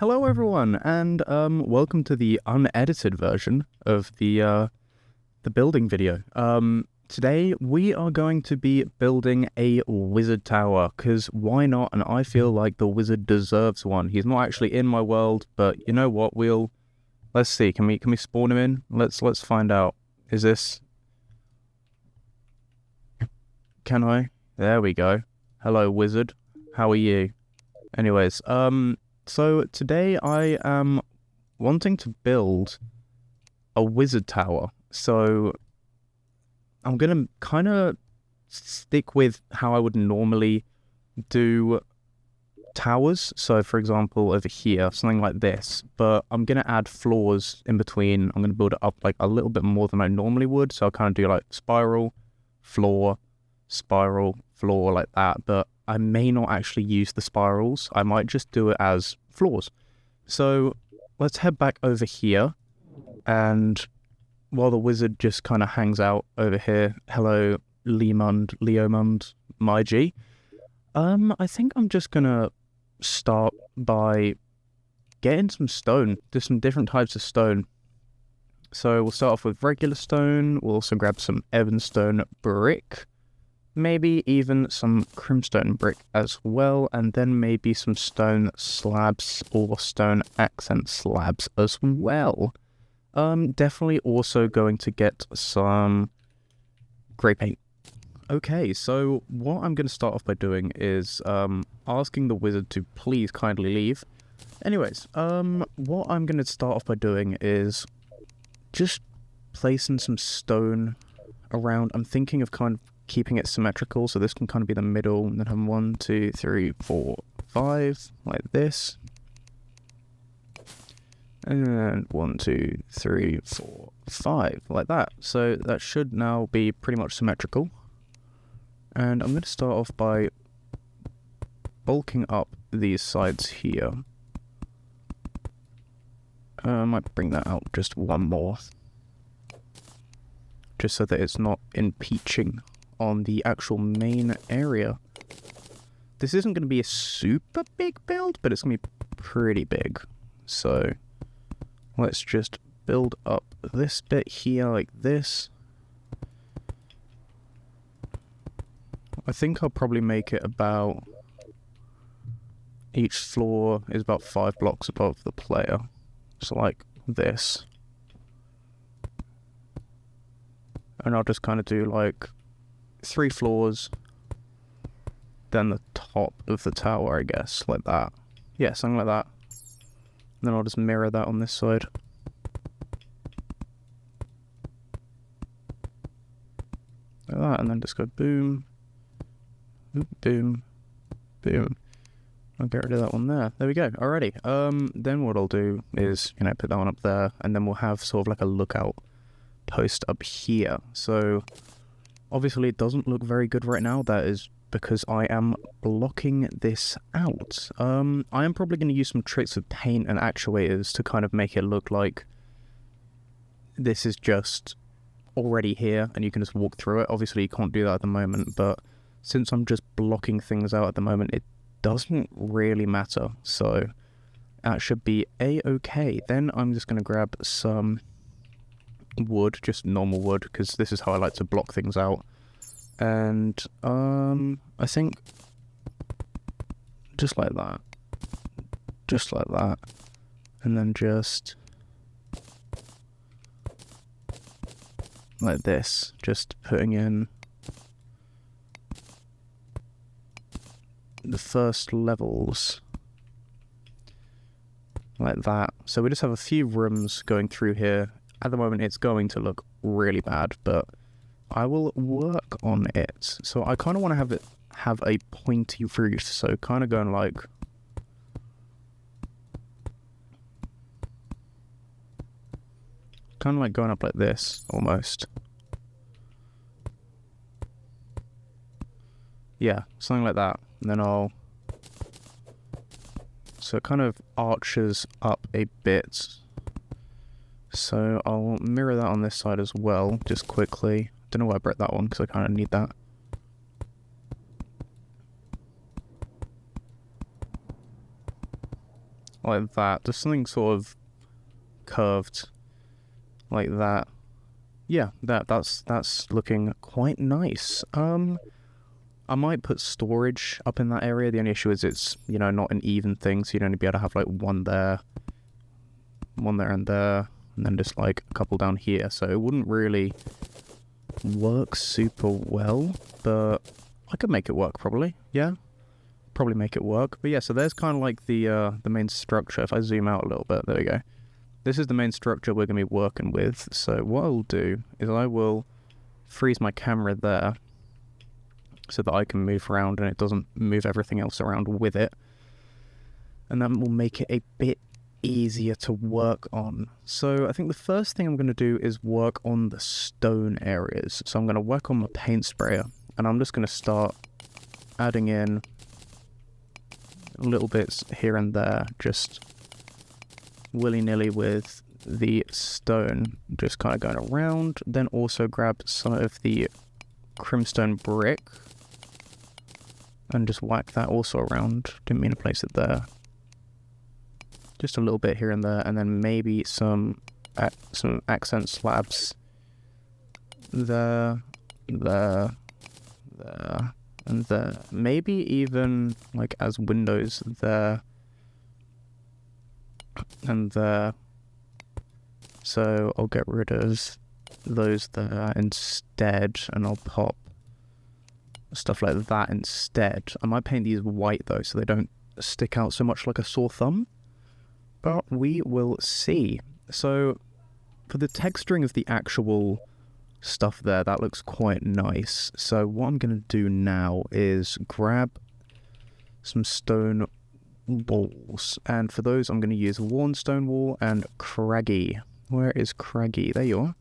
Hello everyone, and welcome to the unedited version of the building video. Today we are going to be building a wizard tower, because why not? And I feel like the wizard deserves one. He's not actually in my world, but you know what? Let's see. Can we spawn him in? Let's find out. Is this? Can I? There we go. Hello, wizard. How are you? Anyways, so today I am wanting to build a wizard tower. So I'm gonna kind of stick with how I would normally do towers. So for example, over here, something like this, but I'm gonna add floors in between. I'm gonna build it up like a little bit more than I normally would. So I'll kind of do like spiral, floor, like that. But I may not actually use the spirals. I might just do it as floors. So let's head back over here, and while the wizard just kind of hangs out over here, hello Leomund, my G. I think I'm just gonna start by getting some stone, just some different types of stone. So we'll start off with regular stone. We'll also grab some Evanstone brick, maybe even some crimstone brick as well, and then maybe some stone slabs or stone accent slabs as well. Definitely also going to get some grey paint. Okay, so what I'm going to start off by doing is asking the wizard to please kindly leave. Anyways, what I'm going to start off by doing is just placing some stone around. I'm thinking of kind of keeping it symmetrical, so this can kind of be the middle, and then have 1, 2, 3, 4, 5, like this. And 1, 2, 3, 4, 5, like that. So that should now be pretty much symmetrical. And I'm going to start off by bulking up these sides here. I might bring that out just one more, just so that it's not impeaching on the actual main area. This isn't going to be a super big build, but it's going to be pretty big. So let's just build up this bit here like this. I think I'll probably make it about, each floor is about 5 blocks above the player. So like this. And I'll just kind of do like 3 floors, then the top of the tower, I guess, like that. Yeah, something like that. And then I'll just mirror that on this side. Like that, and then just go boom, boom, boom. I'll get rid of that one there. There we go. Alrighty. Then what I'll do is, put that one up there, and then we'll have sort of like a lookout post up here. So obviously it doesn't look very good right now. That is because I am blocking this out. I am probably going to use some tricks of paint and actuators to kind of make it look like this is just already here and you can just walk through it. Obviously you can't do that at the moment, but since I'm just blocking things out at the moment, it doesn't really matter. So that should be a-okay. Then I'm just going to grab some wood, just normal wood, because this is how I like to block things out. And I think just like that, and then just like this, just putting in the first levels like that. So we just have a few rooms going through here. At the moment it's going to look really bad, but I will work on it. So I kind of want to have a pointy roof, so kind of going like going up like this almost. Yeah, something like that. And then so it kind of arches up a bit. So I'll mirror that on this side as well, just quickly. Don't know why I broke that one, because I kind of need that. like that. Just something sort of curved like that. Yeah, that's looking quite nice. I might put storage up in that area. The only issue is it's, not an even thing, so you'd only be able to have like one there and there, and then just like a couple down here. So it wouldn't really work super well, but I could make it work probably. Yeah, probably make it work. But yeah, so there's kind of like the main structure. If I zoom out a little bit, there we go. This is the main structure we're going to be working with. So what I'll do is I will freeze my camera there so that I can move around and it doesn't move everything else around with it. And that will make it a bit easier to work on. So I think the first thing I'm going to do is work on the stone areas. So I'm going to work on my paint sprayer, and I'm just going to start adding in little bits here and there, just willy-nilly with the stone, just kind of going around. Then also grab some of the crimstone brick and just whack that also around. Didn't mean to place it there. Just a little bit here and there, and then maybe some accent slabs there, and there. Maybe even like as windows there and there. So I'll get rid of those there instead, and I'll pop stuff like that instead. I might paint these white though, so they don't stick out so much like a sore thumb, but we will see. So for the texturing of the actual stuff there, that looks quite nice. So what I'm going to do now is grab some stone walls, and for those I'm going to use worn stone wall and craggy. Where is craggy? There you are.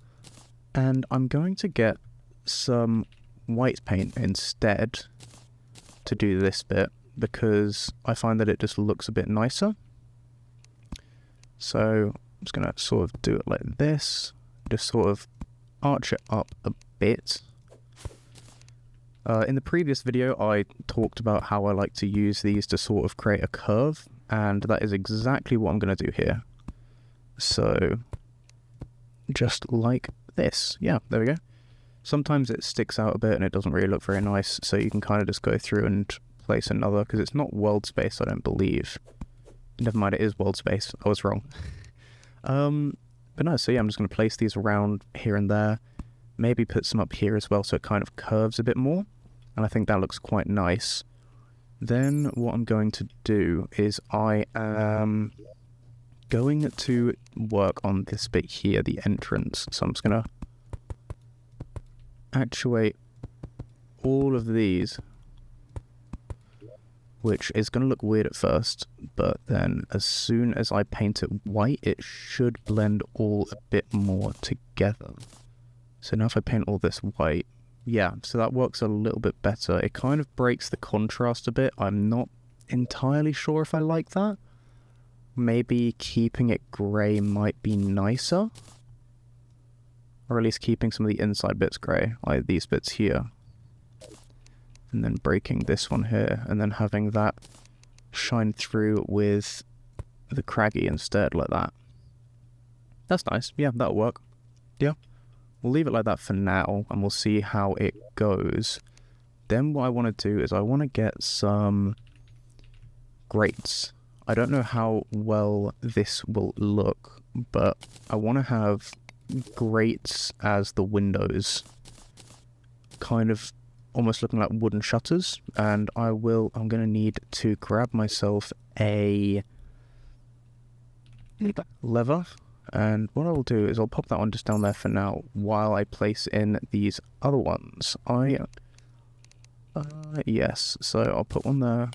And I'm going to get some white paint instead to do this bit, because I find that it just looks a bit nicer. So I'm just going to sort of do it like this, just sort of arch it up a bit. In the previous video I talked about how I like to use these to sort of create a curve, and that is exactly what I'm going to do here. So just like this. Yeah, there we go. Sometimes it sticks out a bit and it doesn't really look very nice, so you can kind of just go through and place another, because it's not world space, I don't believe. Never mind, it is world space. I was wrong. But no, so yeah, I'm just going to place these around here and there. Maybe put some up here as well, so it kind of curves a bit more. And I think that looks quite nice. Then what I'm going to do is I am going to work on this bit here, the entrance. So I'm just going to actuate all of these, which is going to look weird at first, but then as soon as I paint it white, it should blend all a bit more together. So now if I paint all this white, yeah, so that works a little bit better. It kind of breaks the contrast a bit. I'm not entirely sure if I like that. Maybe keeping it grey might be nicer, or at least keeping some of the inside bits grey, like these bits here. And then breaking this one here, and then having that shine through with the craggy instead, like that. That's nice. Yeah, that'll work. Yeah. We'll leave it like that for now, and we'll see how it goes. Then what I want to do is I want to get some grates. I don't know how well this will look, but I want to have grates as the windows, kind of almost looking like wooden shutters. And I'm going to need to grab myself a lever, and what I'll do is I'll pop that one just down there for now while I place in these other ones. Yes, so I'll put one there.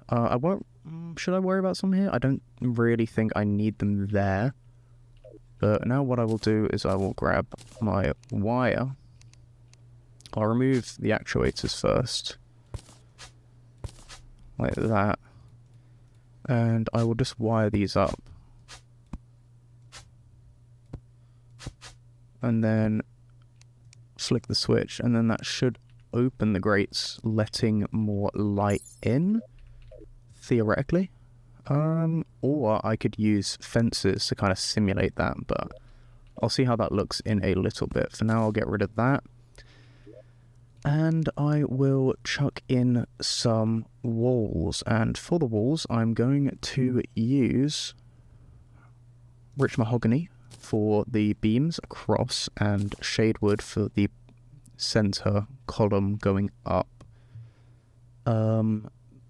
I won't, should I worry about some here? I don't really think I need them there. But now what I will do is I will grab my wire. I'll remove the actuators first, like that, and I will just wire these up, and then flick the switch, and then that should open the grates, letting more light in, theoretically. Or I could use fences to kind of simulate that, but I'll see how that looks in a little bit. For now, I'll get rid of that. And I will chuck in some walls. And for the walls, I'm going to use rich mahogany for the beams across and shade wood for the center column going up.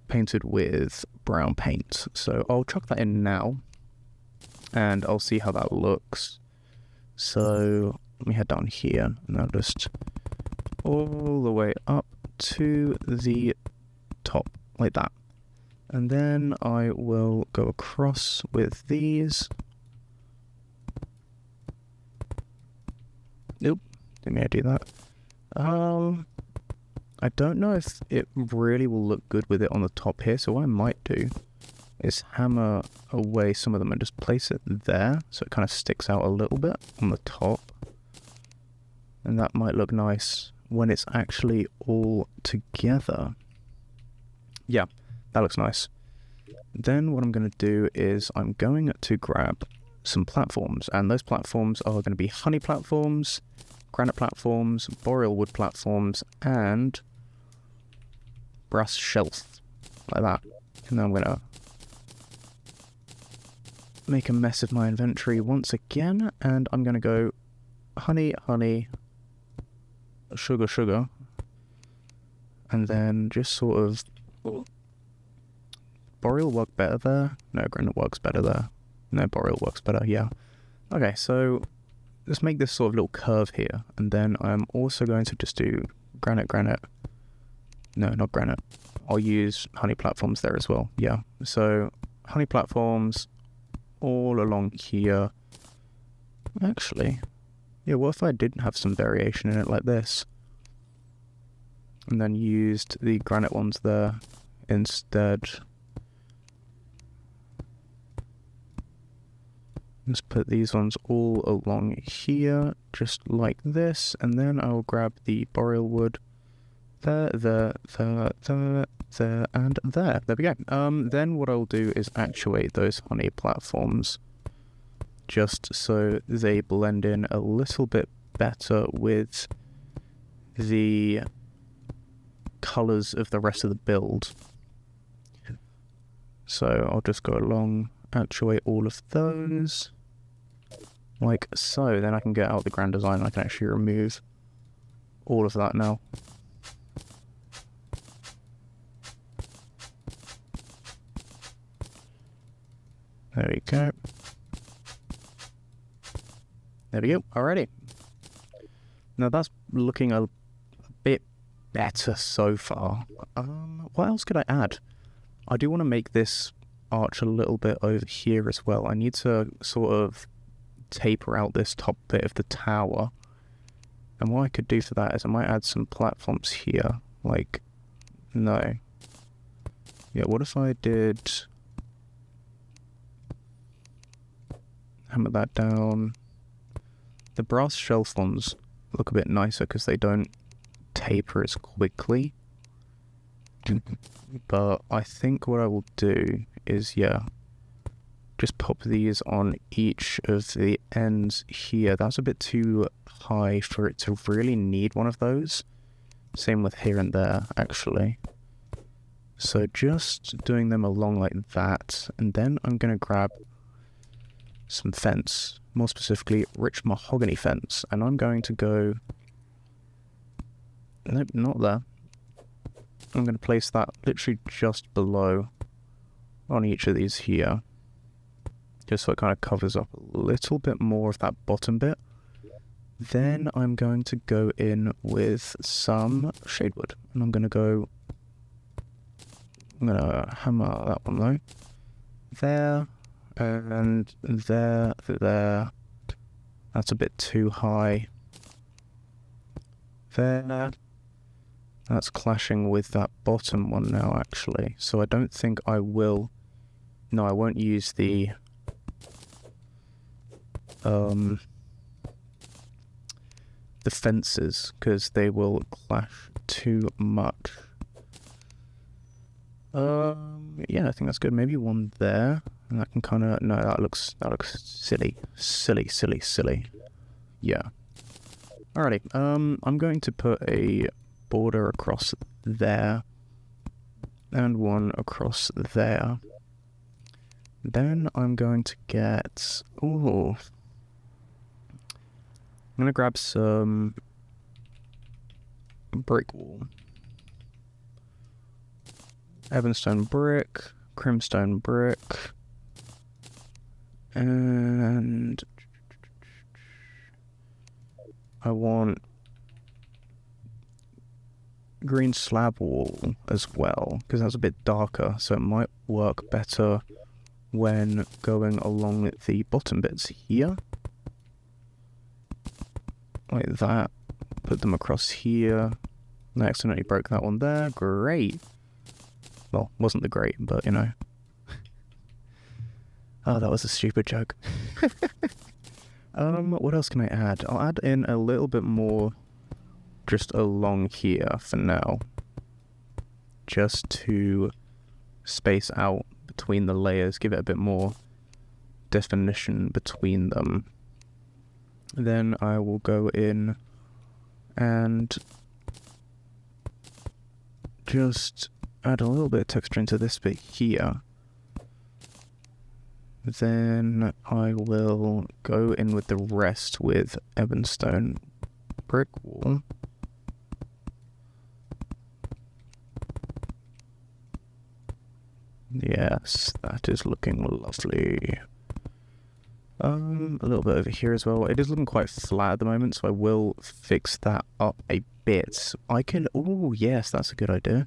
Painted with brown paint. So I'll chuck that in now. And I'll see how that looks. So let me head down here. And I'll just all the way up to the top, like that. And then I will go across with these. Nope, didn't mean to do that. I don't know if it really will look good with it on the top here, so what I might do is hammer away some of them and just place it there, so it kind of sticks out a little bit on the top. And that might look nice when it's actually all together. Yeah, that looks nice. Then what I'm going to do is I'm going to grab some platforms, and those platforms are going to be honey platforms, granite platforms, boreal wood platforms, and brass shelf, like that. And then I'm going to make a mess of my inventory once again, and I'm going to go honey, honey, sugar, sugar, and then just sort of boreal work better there. No, granite works better there. No, boreal works better, yeah. Okay, so let's make this sort of little curve here, and then I'm also going to just do granite, granite. No, not granite. I'll use honey platforms there as well, yeah. So honey platforms all along here. Actually, yeah, what if I did have some variation in it like this? And then used the granite ones there instead. Let's put these ones all along here, just like this, and then I'll grab the boreal wood there, there, and there. There we go. Then what I'll do is actuate those honey platforms, just so they blend in a little bit better with the colours of the rest of the build. So I'll just go along, actuate all of those, like so. Then I can get out the grand design and I can actually remove all of that now. There we go. There we go. Alrighty. Now that's looking a bit better so far. What else could I add? I do want to make this arch a little bit over here as well. I need to sort of taper out this top bit of the tower. And what I could do for that is I might add some platforms here. Like, no. Yeah, what if I did... hammer that down. The brass shelf ones look a bit nicer because they don't taper as quickly. But I think what I will do is, yeah, just pop these on each of the ends here. That's a bit too high for it to really need one of those. Same with here and there, actually. So just doing them along like that, and then I'm going to grab some fence, more specifically rich mahogany fence, and I'm going to go, nope, not there. I'm going to place that literally just below on each of these here, just so it kind of covers up a little bit more of that bottom bit. Then I'm going to go in with some shade wood, and I'm going to hammer that one though, there, and there, that's a bit too high, there, that's clashing with that bottom one now actually, so I don't think I will, no I won't use the fences, because they will clash too much. Yeah, I think that's good. Maybe one there, and that can kind of no, that looks silly, silly. Yeah. Alrighty. I'm going to put a border across there, and one across there. Then I'm going to get. Ooh. I'm gonna grab some brick wall. Evanstone brick, crimstone brick, and I want green slab wall as well, because that's a bit darker, so it might work better when going along the bottom bits here. Like that. Put them across here. I accidentally broke that one there. Great. Well, wasn't the great, but you know. Oh, that was a stupid joke. What else can I add? I'll add in a little bit more just along here for now. Just to space out between the layers, give it a bit more definition between them. Then I will go in and just add a little bit of texture into this bit here. Then I will go in with the rest with Evanstone brick wall. Yes, that is looking lovely. A little bit over here as well. It is looking quite flat at the moment, so I will fix that up a bit. I can... Oh, yes, that's a good idea.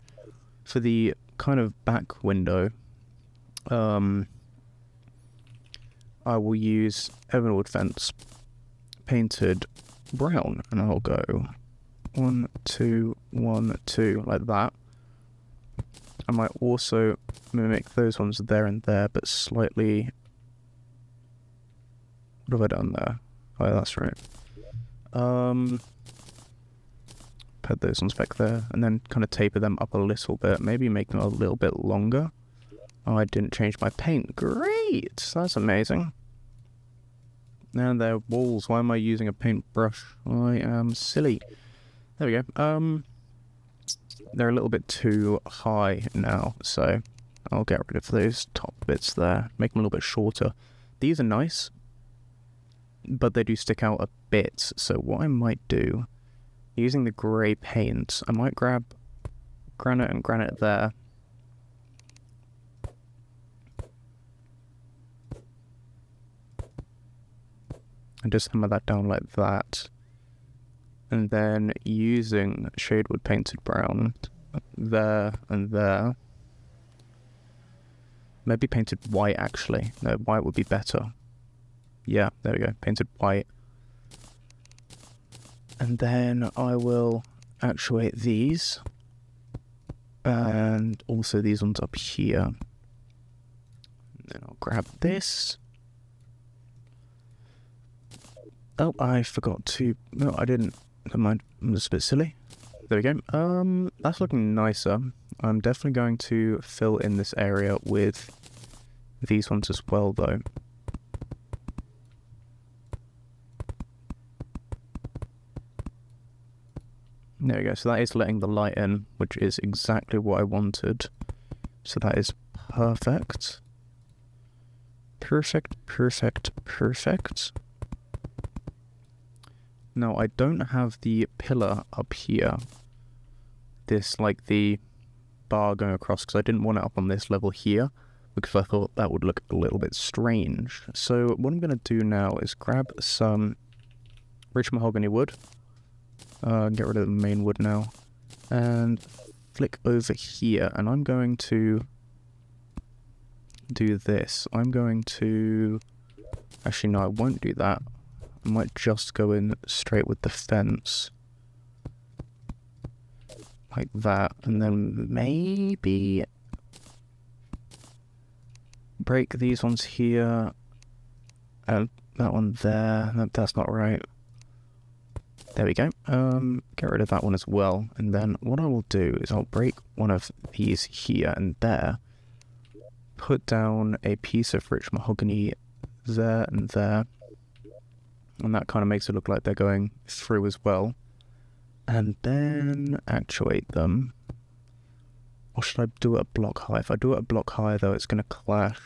For the kind of back window, I will use Evanwood fence painted brown, and I'll go 1, 2, 1, 2, like that. I might also mimic those ones there and there, but slightly... What have I done there? Oh, that's right. Put those ones back there, and then kind of taper them up a little bit. Maybe make them a little bit longer. Oh, I didn't change my paint. Great! That's amazing. And they're walls. Why am I using a paintbrush? I am silly. There we go. They're a little bit too high now, so I'll get rid of those top bits there. Make them a little bit shorter. These are nice, but they do stick out a bit. So what I might do, using the grey paint, I might grab granite and granite there. And just hammer that down like that. And then using Shadewood painted brown there and there. Maybe painted white actually. No, white would be better. Yeah, there we go. Painted white. And then I will actuate these. And also these ones up here. And then I'll grab this. Oh, I forgot to... No, I didn't. Never mind. I'm just a bit silly. There we go. That's looking nicer. I'm definitely going to fill in this area with these ones as well, though. There we go. So that is letting the light in, which is exactly what I wanted. So that is perfect. Perfect, perfect, perfect. Now, I don't have the pillar up here. This, like, the bar going across, because I didn't want it up on this level here, because I thought that would look a little bit strange. So what I'm going to do now is grab some rich mahogany wood. Get rid of the main wood now. And flick over here, and I'm going to do this. I'm going to... Actually, no, I won't do that. I might just go in straight with the fence. Like that. And then maybe break these ones here. And that one there. No, that's not right. There we go. Get rid of that one as well. And then what I will do is I'll break one of these here and there. Put down a piece of rich mahogany there and there. And that kind of makes it look like they're going through as well. And then actuate them. Or should I do it a block high? If I do it a block higher though, it's going to clash.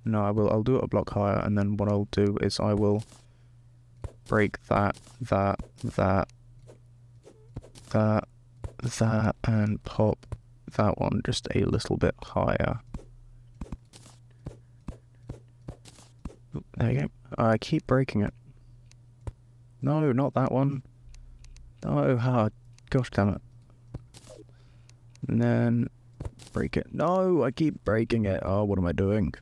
No, I'll do it a block higher, and then what I'll do is I will break that, and pop that one just a little bit higher. There you go. I keep breaking it. No, not that one. No, gosh damn it. And then break it. No, I keep breaking it. Oh, what am I doing?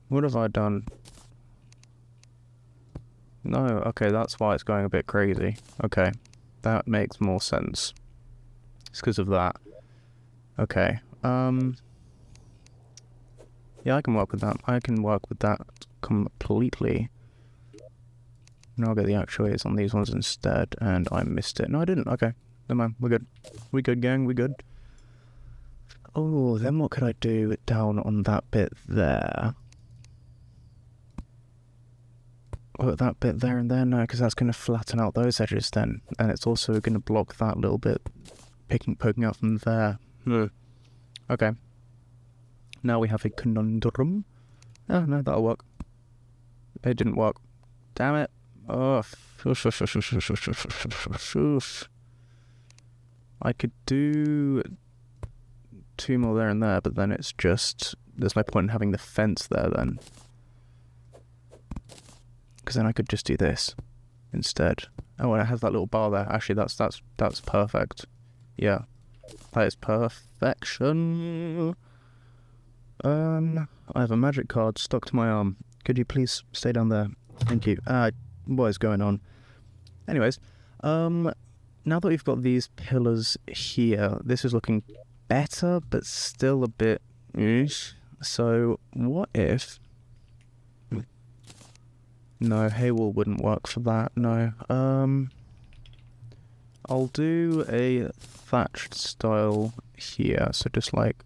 What have I done? No, okay, that's why it's going a bit crazy. Okay, that makes more sense. It's because of that. Okay, yeah, I can work with that. I can work with that completely. And I'll get the actuators on these ones instead, and I missed it. No, I didn't. Okay, never mind. We're good. We good, gang. We good. Oh, then what could I do down on that bit there? Put that bit there and there, no, because that's going to flatten out those edges then, and it's also going to block that little bit poking out from there. Okay. Now we have a conundrum. Oh, no, that'll work. It didn't work. Damn it. Oh, I could do 2 more there and there, but then it's just, there's no point in having the fence there then. Because then I could just do this instead. Oh, and it has that little bar there. Actually, that's perfect. Yeah, that is perfection. I have a magic card stuck to my arm. Could you please stay down there? Thank you. What is going on? Anyways, now that we've got these pillars here, this is looking better, but still a bit. So what if? No, haywall wouldn't work for that, no. I'll do a thatched style here, so just like...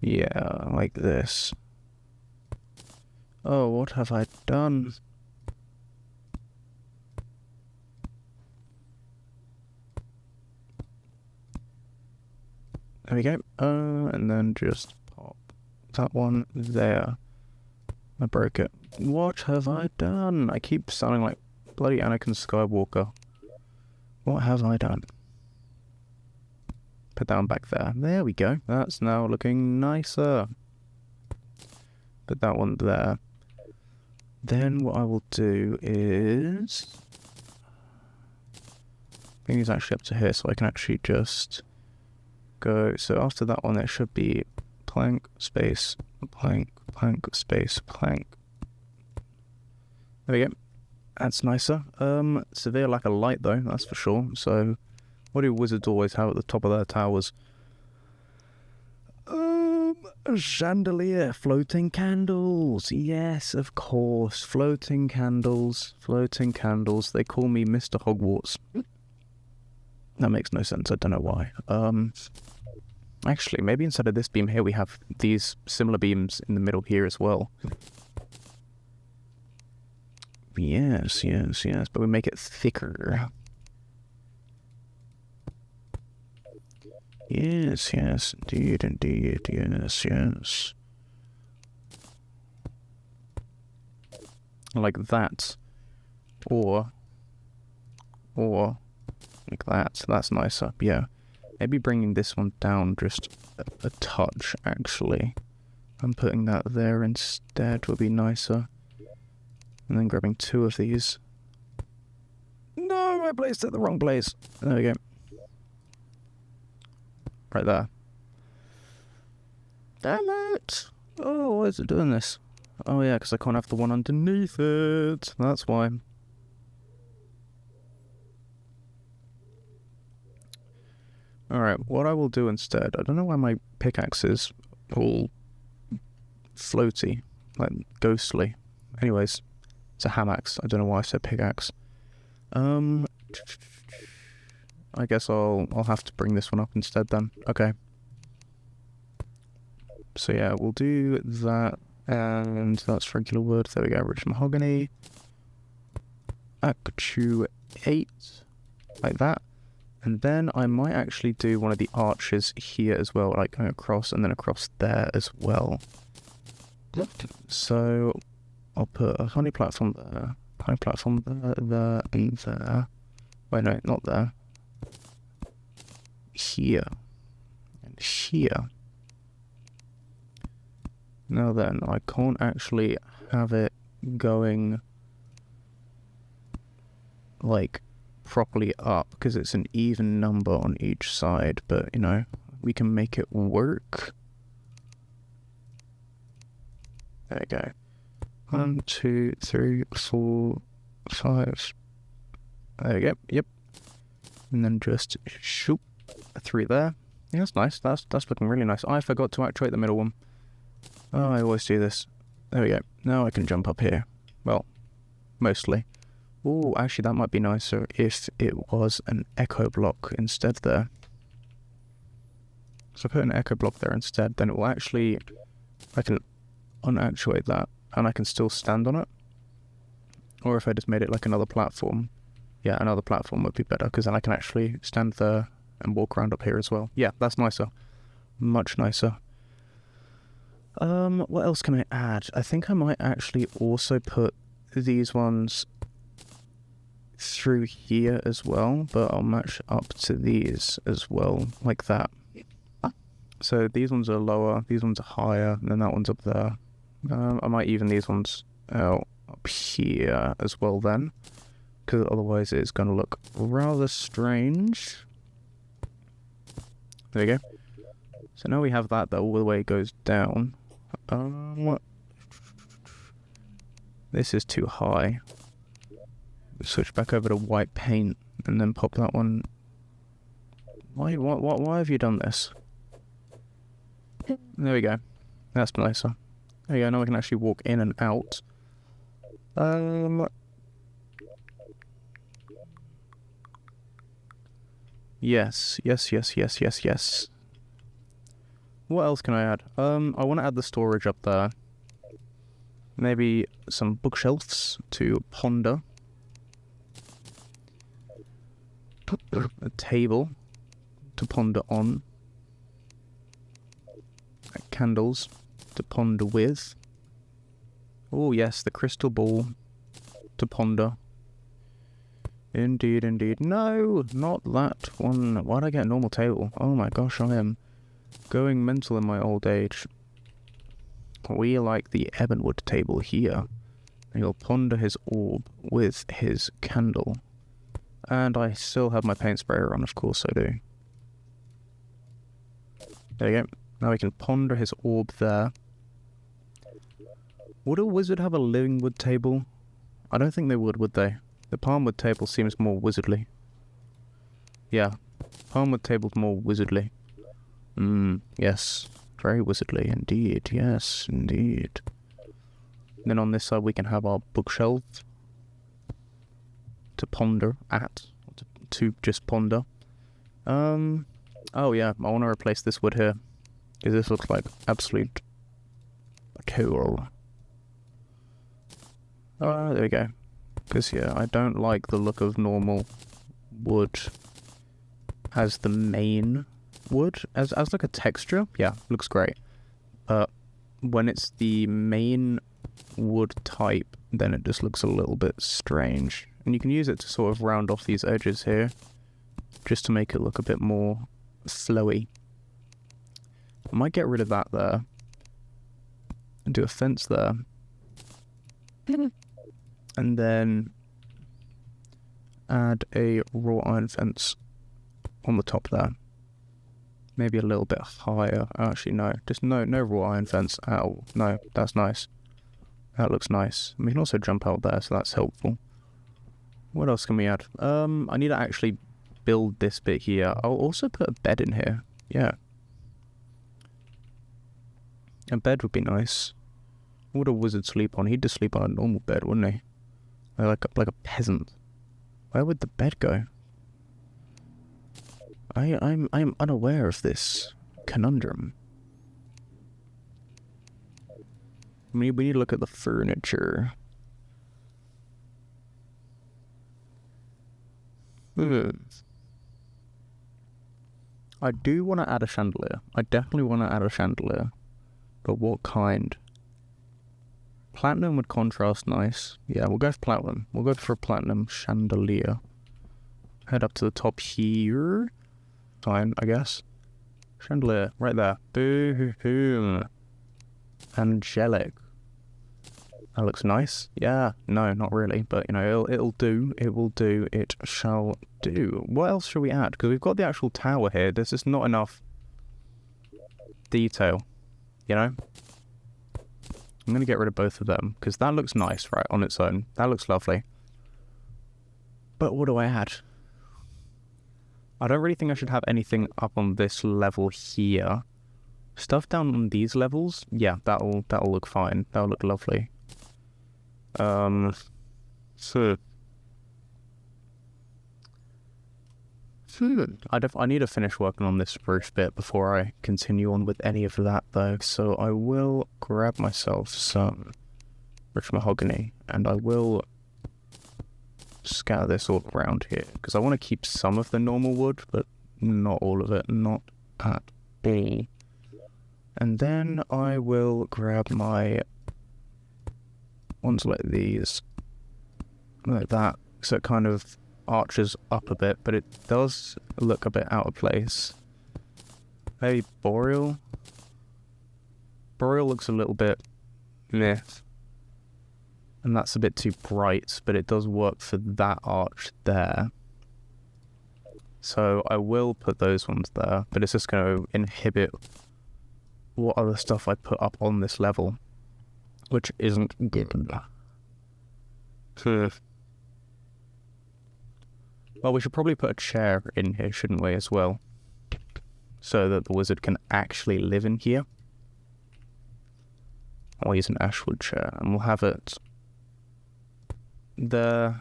yeah, like this. Oh, what have I done? There we go. And then just pop that one there. I broke it. What have I done? I keep sounding like bloody Anakin Skywalker. What have I done? Put that one back there. There we go. That's now looking nicer. Put that one there. Then what I will do is... I think it's actually up to here, so I can actually just go... So after that one, there should be plank, space, plank, plank, space, plank. There we go. That's nicer. Severe lack of light though, that's for sure. So, what do wizards always have at the top of their towers? A chandelier, floating candles. Yes, of course, floating candles, floating candles. They call me Mr. Hogwarts. That makes no sense. I don't know why. Actually, maybe instead of this beam here, we have these similar beams in the middle here as well. Yes, yes, yes, but we make it thicker. Yes, yes, indeed, indeed, yes, yes. Like that. Or like that. That's nicer, yeah. Maybe bringing this one down just a touch, actually. And putting that there instead would be nicer. And then grabbing 2 of these. No, I placed it in the wrong place. There we go. Right there. Damn it! Oh, why is it doing this? Oh yeah, because I can't have the one underneath it. That's why. Alright, what I will do instead... I don't know why my pickaxe is all floaty. like ghostly. Anyways, it's a hamax. I don't know why I said pickaxe. I guess I'll have to bring this one up instead then. Okay. So yeah, we'll do that, and that's regular wood. There we go, rich mahogany. Actuate, like that. And then I might actually do one of the arches here as well, like going across and then across there as well. So I'll put a honey platform there, there, and there. Wait, no, not there. Here. And here. Now then, I can't actually have it going, like, properly up, because it's an even number on each side, but, you know, we can make it work. There we go. 1, 2, 3, 4, 5. There we go, yep. And then just shoot through there. Yeah, that's nice, that's looking really nice. I forgot to actuate the middle one. Oh, I always do this. There we go. Now I can jump up here. Well, mostly. Oh, actually that might be nicer if it was an echo block instead there. So I put an echo block there instead, then it will actually, I can unactuate that and I can still stand on it. Or if I just made it like another platform. Yeah, another platform would be better, because then I can actually stand there and walk around up here as well. Yeah, that's nicer. Much nicer. What else can I add? I think I might actually also put these ones through here as well, but I'll match up to these as well, like that. So these ones are lower, these ones are higher, and then that one's up there. I might even these ones out up here as well then, because otherwise it's going to look rather strange. There you go. So now we have that all the way goes down. This is too high. Switch back over to white paint and then pop that one. Why have you done this? There we go. That's nicer. There we go. Now we can actually walk in and out. Yes. What else can I add? I want to add the storage up there. Maybe some bookshelves to ponder. A table to ponder on. Candles to ponder with. Oh yes, the crystal ball to ponder. Indeed, indeed. No, not that one. Why'd I get a normal table? Oh my gosh, I am going mental in my old age. We like the ebonwood table here. He'll ponder his orb with his candle. And I still have my paint sprayer on, of course I do. There you go. Now we can ponder his orb there. Would a wizard have a living wood table? I don't think they would they? The palmwood table seems more wizardly. Yeah, palmwood table's more wizardly. Yes. Very wizardly indeed. Yes, indeed. Then on this side we can have our bookshelf to ponder at. To just ponder. Oh yeah, I want to replace this wood here. Because this looks like absolute cool. Oh, there we go. Because yeah, I don't like the look of normal wood as the main wood. As like a texture, yeah, looks great. But when it's the main wood type, then it just looks a little bit strange. And you can use it to sort of round off these edges here, just to make it look a bit more flowy. I might get rid of that there, and do a fence there. And then add a wrought iron fence on the top there. Maybe a little bit higher. Actually, no. Just no wrought iron fence at all. No, that's nice. That looks nice. We can also jump out there, so that's helpful. What else can we add? I need to actually build this bit here. I'll also put a bed in here. Yeah. A bed would be nice. What would a wizard sleep on? He'd just sleep on a normal bed, wouldn't he? Like a peasant. Where would the bed go? I'm unaware of this conundrum. We need to look at the furniture. I do want to add a chandelier. I definitely want to add a chandelier. But what kind? Platinum would contrast nice. Yeah, we'll go for platinum. We'll go for a platinum chandelier. Head up to the top here. Fine, I guess. Chandelier, right there. Boom. Angelic. That looks nice. Yeah, no, not really, but you know, it'll do. It will do. It shall do. What else should we add? Because we've got the actual tower here. There's just not enough detail, you know? I'm going to get rid of both of them, because that looks nice, right, on its own. That looks lovely. But what do I add? I don't really think I should have anything up on this level here. Stuff down on these levels, yeah, that'll look fine. That'll look lovely. I need to finish working on this roof bit before I continue on with any of that, though. So I will grab myself some rich mahogany, and I will scatter this all around here, because I want to keep some of the normal wood, but not all of it, not at all. And then I will grab my ones like these, like that, so it kind of arches up a bit, but it does look a bit out of place. Maybe boreal? Boreal looks a little bit meh, and that's a bit too bright, but it does work for that arch there. So I will put those ones there, but it's just going to inhibit what other stuff I put up on this level, which isn't good. Well, we should probably put a chair in here, shouldn't we, as well? So that the wizard can actually live in here. I'll use an ashwood chair, and we'll have it there.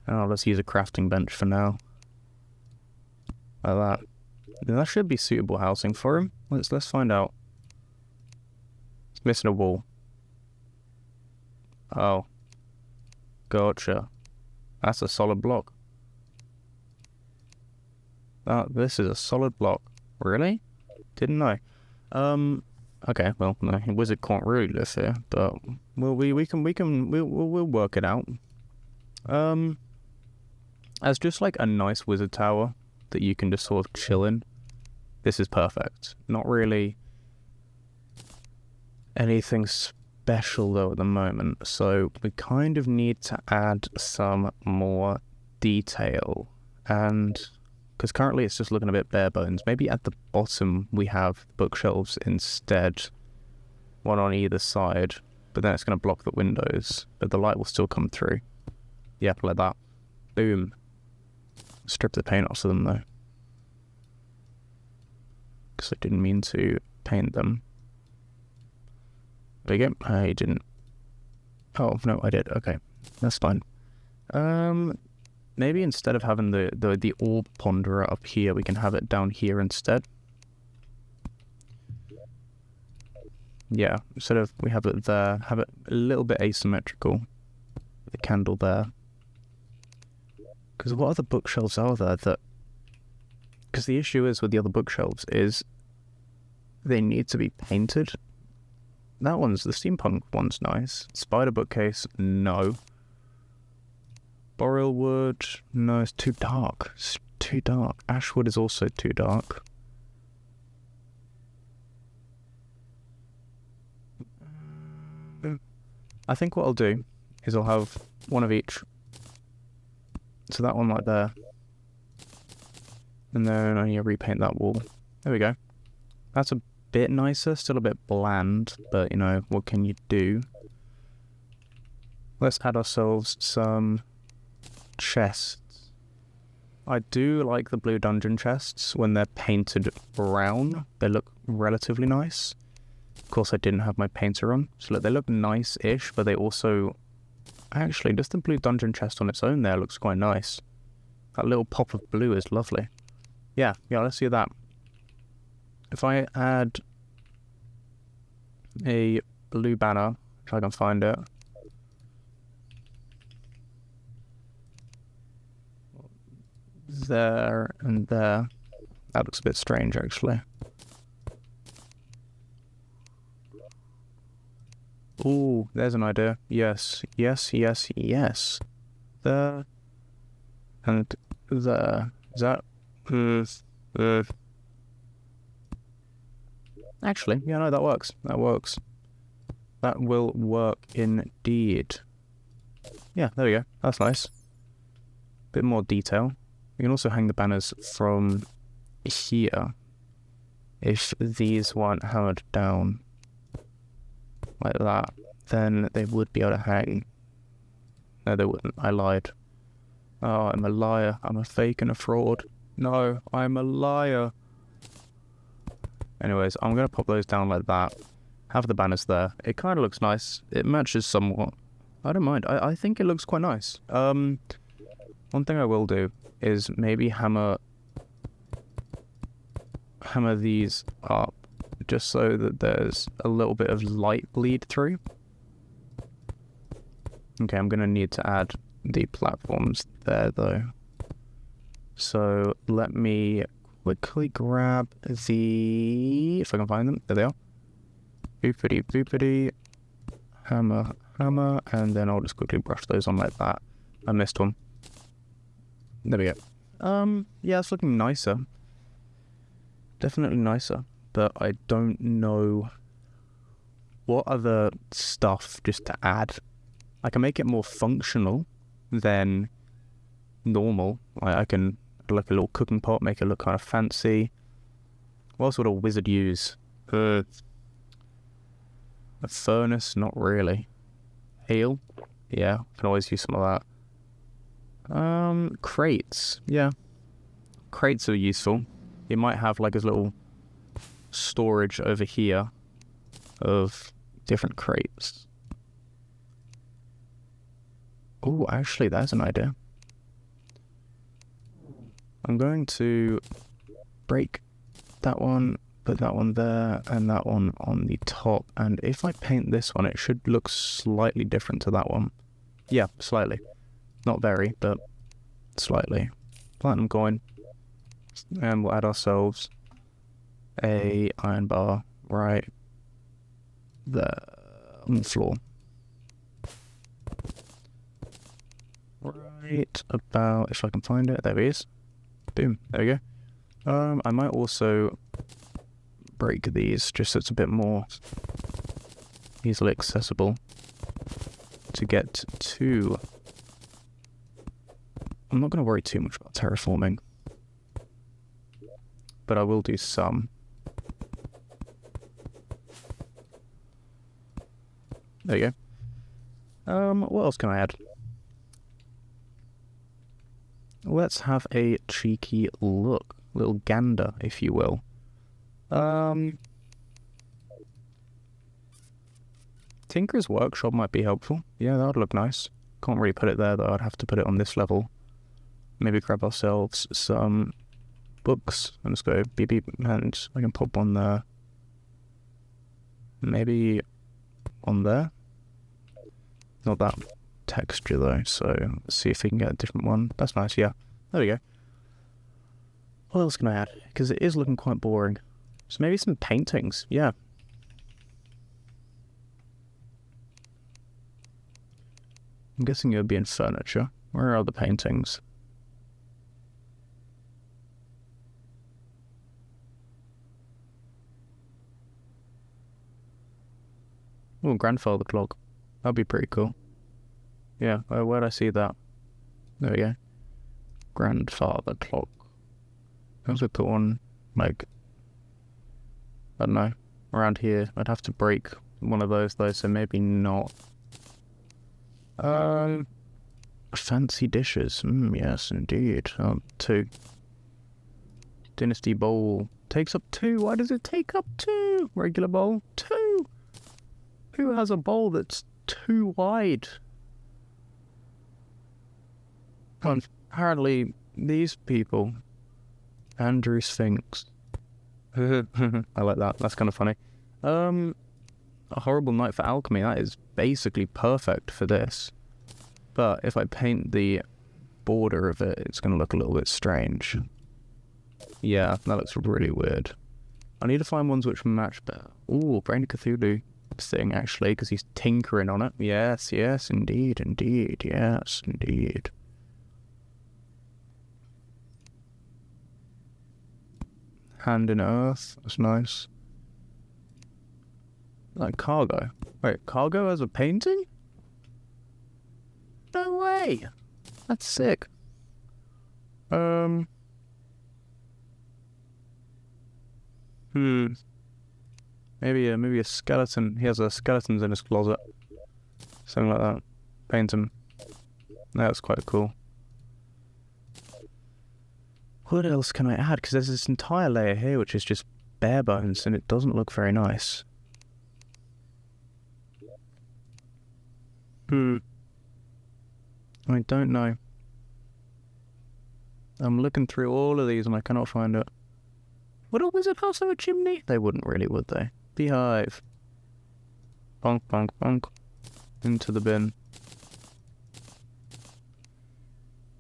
Oh, let's use a crafting bench for now. Like that. That should be suitable housing for him. Let's find out. It's missing a wall. Oh. Gotcha. That's a solid block. This is a solid block. Really? Didn't know. Okay, well, no, wizard can't really live here, but we'll work it out. As just like a nice wizard tower that you can just sort of chill in, this is perfect. Not really anything special though at the moment, so we kind of need to add some more detail, and because currently it's just looking a bit bare bones, maybe at the bottom we have bookshelves instead, one on either side, but then it's going to block the windows, but the light will still come through. Yep, like that. Boom. Strip the paint off of them though, because I didn't mean to paint them. There you go. I didn't. Oh, no, I did. Okay. That's fine. Maybe instead of having the orb ponderer up here, we can have it down here instead. Yeah, instead of we have it there, have it a little bit asymmetrical. The candle there. Because what other bookshelves are there that... Because the issue is with the other bookshelves is they need to be painted. That one's, the steampunk one's nice. Spider bookcase, no. Boreal wood, no, it's too dark. It's too dark. Ashwood is also too dark. I think what I'll do is I'll have one of each. So that one right there. And then I need to repaint that wall. There we go. That's a bit nicer, still a bit bland, but you know, what can you do? Let's add ourselves some chests. I do like the blue dungeon chests when they're painted brown. They look relatively nice. Of course, I didn't have my painter on. So look, they look nice-ish, but they also... Actually, just the blue dungeon chest on its own there looks quite nice. That little pop of blue is lovely. Yeah, let's see that. If I add a blue banner, if I can find it. There and there. That looks a bit strange, actually. Ooh, there's an idea. Yes. There. And there. Is that... Actually, yeah, no, that works. That works. That will work indeed. Yeah, there we go. That's nice. Bit more detail. We can also hang the banners from here. If these weren't hammered down like that, then they would be able to hang. No, they wouldn't. I lied. Oh, I'm a liar. I'm a fake and a fraud. No, I'm a liar. Anyways, I'm going to pop those down like that. Have the banners there. It kind of looks nice. It matches somewhat. I don't mind. I think it looks quite nice. One thing I will do is maybe hammer these up just so that there's a little bit of light bleed through. Okay, I'm going to need to add the platforms there though. So let me quickly grab the... if I can find them. There they are. Boopity boopity. Hammer, hammer. And then I'll just quickly brush those on like that. I missed one. There we go. Yeah, it's looking nicer. Definitely nicer. But I don't know what other stuff just to add. I can make it more functional than normal. I can, like a little cooking pot, make it look kind of fancy. What else would a wizard use? A furnace? Not really. Ale? Yeah, can always use some of that. Crates. Yeah. Crates are useful. You might have like a little storage over here of different crates. Oh, actually, that's an idea. I'm going to break that one, put that one there, and that one on the top. And if I paint this one, it should look slightly different to that one. Yeah, slightly. Not very, but slightly. Platinum coin. And we'll add ourselves a iron bar right there on the floor. Right about, if I can find it, there it is. Boom, there we go. I might also break these just so it's a bit more easily accessible to get to. I'm not going to worry too much about terraforming, but I will do some. There you go. What else can I add? Let's have a cheeky look. Little gander, if you will. Tinker's Workshop might be helpful. Yeah, that would look nice. Can't really put it there, though. I'd have to put it on this level. Maybe grab ourselves some books and just go beep beep, and I can pop one there. Maybe on there. Not that texture though, so let's see if we can get a different one. That's nice, yeah. There we go. What else can I add? Because it is looking quite boring. So maybe some paintings, yeah. I'm guessing it would be in furniture. Where are the paintings? Oh, grandfather clock. That'd be pretty cool. Yeah, where'd I see that? There we go. Grandfather clock. I also put one, like, I don't know, around here. I'd have to break one of those though, so maybe not. Fancy dishes. Yes, indeed. 2. Dynasty bowl. Takes up 2. Why does it take up 2? Regular bowl. 2. Who has a bowl that's too wide? Apparently, these people. Andrew Sphinx. I like that. That's kind of funny. A horrible night for alchemy. That is basically perfect for this. But if I paint the border of it, it's going to look a little bit strange. Yeah, that looks really weird. I need to find ones which match better. Ooh, Brain of Cthulhu thing, actually, because he's tinkering on it. Yes, yes, indeed, indeed, yes, indeed. Hand in Earth, that's nice. Like cargo. Wait, cargo as a painting? No way! That's sick. Maybe a skeleton. He has a skeletons in his closet. Something like that. Paint him. That's quite cool. What else can I add? Because there's this entire layer here which is just bare bones and it doesn't look very nice. I don't know. I'm looking through all of these and I cannot find it. Would a wizard house have a chimney? They wouldn't really, would they? Beehive. Bonk, bonk, bonk. Into the bin.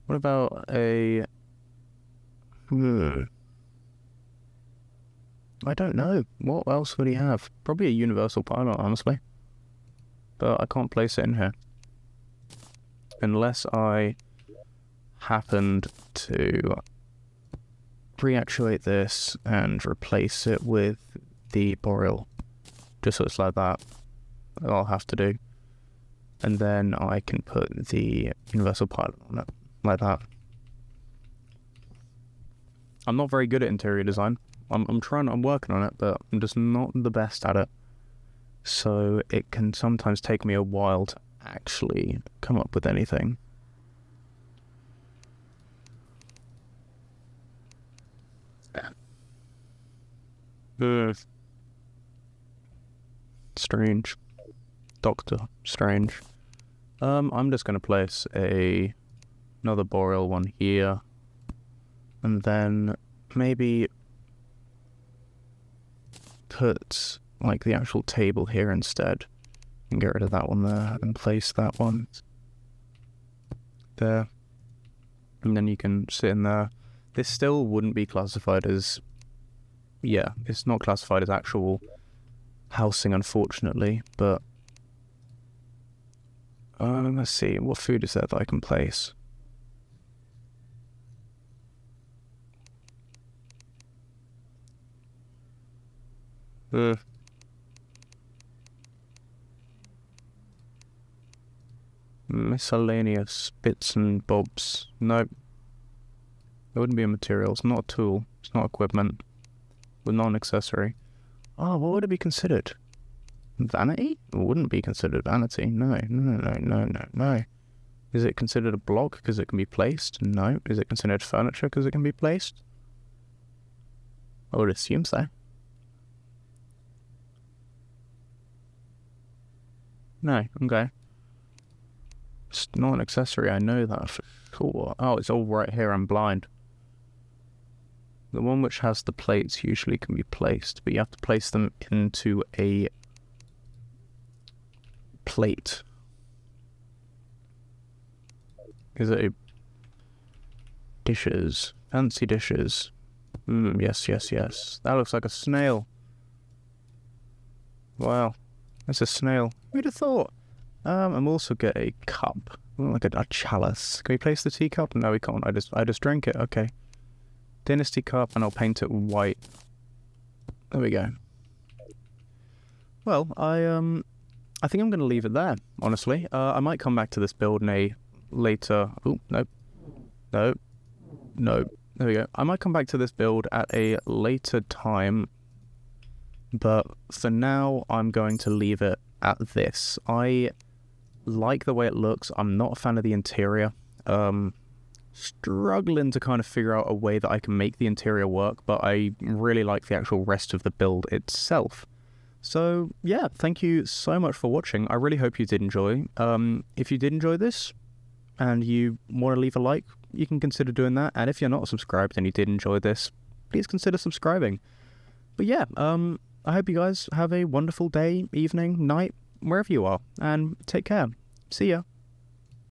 What about a... I don't know. What else would he have? Probably a universal pilot, honestly. But I can't place it in here. Unless I happened to reactuate this and replace it with the boreal. Just so it's like that. I'll have to do. And then I can put the universal pilot on it. Like that. I'm not very good at interior design. I'm working on it, but I'm just not the best at it. So it can sometimes take me a while to actually come up with anything. Strange. Doctor Strange. I'm just gonna place another boreal one here. And then maybe put like the actual table here instead. And get rid of that one there and place that one there. And then you can sit in there. This still wouldn't be classified as... Yeah, it's not classified as actual housing, unfortunately, but... let's see, what food is there that I can place? Miscellaneous bits and bobs. Nope. It wouldn't be a material. It's not a tool. It's not equipment. But not an accessory. Oh, what would it be considered? Vanity? It wouldn't be considered vanity. No. Is it considered a block because it can be placed? No. Is it considered furniture because it can be placed? I would assume so. No, okay. It's not an accessory, I know that for sure. Oh, it's all right here, I'm blind. The one which has the plates usually can be placed, but you have to place them into a plate. Is it a... Dishes. Fancy dishes. Yes. That looks like a snail. Wow. That's a snail. Who'd have thought? I'm also get a cup. Like a chalice. Can we place the teacup? No, we can't. I just drank it. Okay. Dynasty cup, and I'll paint it white. There we go. Well, I think I'm going to leave it there, honestly. I might come back to this build in a later... Oh, no. There we go. I might come back to this build at a later time, but for now, I'm going to leave it at this. I like the way it looks. I'm not a fan of the interior. Struggling to kind of figure out a way that I can make the interior work, but I really like the actual rest of the build itself. So yeah, thank you so much for watching. I really hope you did enjoy. If you did enjoy this and you want to leave a like, you can consider doing that. And if you're not subscribed and you did enjoy this, please consider subscribing. But yeah, I hope you guys have a wonderful day, evening, night, wherever you are, and take care. See ya.